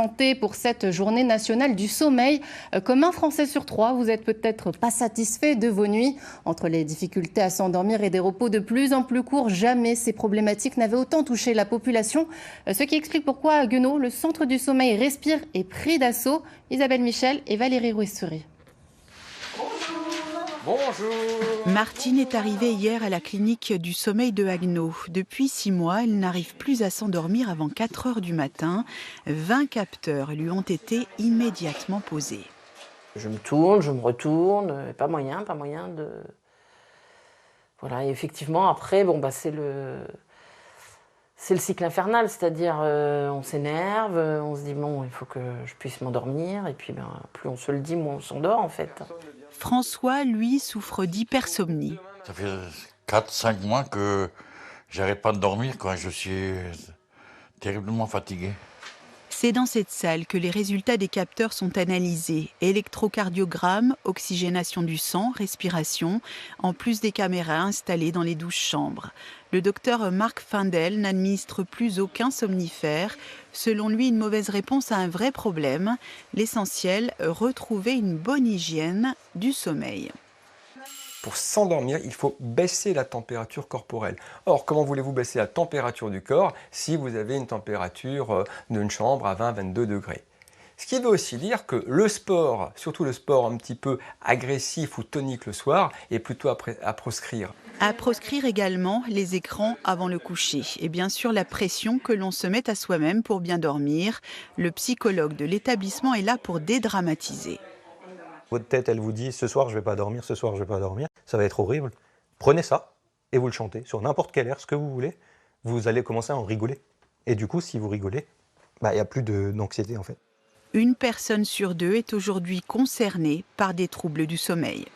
Santé pour cette journée nationale du sommeil. Comme un Français sur trois, vous n'êtes peut-être pas satisfait de vos nuits. Entre les difficultés à s'endormir et des repos de plus en plus courts, jamais ces problématiques n'avaient autant touché la population. Ce qui explique pourquoi à Guenaud, le centre du sommeil respire et pris d'assaut. Isabelle Michel et Valérie Rouessuri. Bonjour. Martine est arrivée hier à la clinique du sommeil de Haguenau. Depuis 6 mois, elle n'arrive plus à s'endormir avant 4 heures du matin. 20 capteurs lui ont été immédiatement posés. Je me tourne, je me retourne, pas moyen de... Voilà, et effectivement, après, c'est le cycle infernal, c'est-à-dire on s'énerve, on se dit bon, il faut que je puisse m'endormir, et puis plus on se le dit, moins on s'endort en fait. François, lui, souffre d'hypersomnie. Ça fait 4-5 mois que j'arrête pas de dormir quand je suis terriblement fatigué. C'est dans cette salle que les résultats des capteurs sont analysés. Électrocardiogramme, oxygénation du sang, respiration, en plus des caméras installées dans les 12 chambres. Le docteur Marc Findel n'administre plus aucun somnifère. Selon lui, une mauvaise réponse à un vrai problème. L'essentiel, retrouver une bonne hygiène du sommeil. Pour s'endormir, il faut baisser la température corporelle. Or, comment voulez-vous baisser la température du corps si vous avez une température d'une chambre à 20-22 degrés? Ce qui veut aussi dire que le sport, surtout le sport un petit peu agressif ou tonique le soir, est plutôt à proscrire. À proscrire également les écrans avant le coucher. Et bien sûr, la pression que l'on se met à soi-même pour bien dormir. Le psychologue de l'établissement est là pour dédramatiser. Votre tête, elle vous dit « ce soir, je ne vais pas dormir, ce soir, je ne vais pas dormir ». Ça va être horrible. Prenez ça et vous le chantez sur n'importe quel air, ce que vous voulez. Vous allez commencer à en rigoler. Et du coup, si vous rigolez, il n'y a plus d'anxiété en fait. Une personne sur 2 est aujourd'hui concernée par des troubles du sommeil.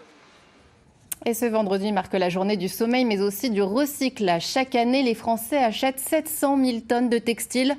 Et ce vendredi marque la journée du sommeil, mais aussi du recyclage. Chaque année, les Français achètent 700 000 tonnes de textiles.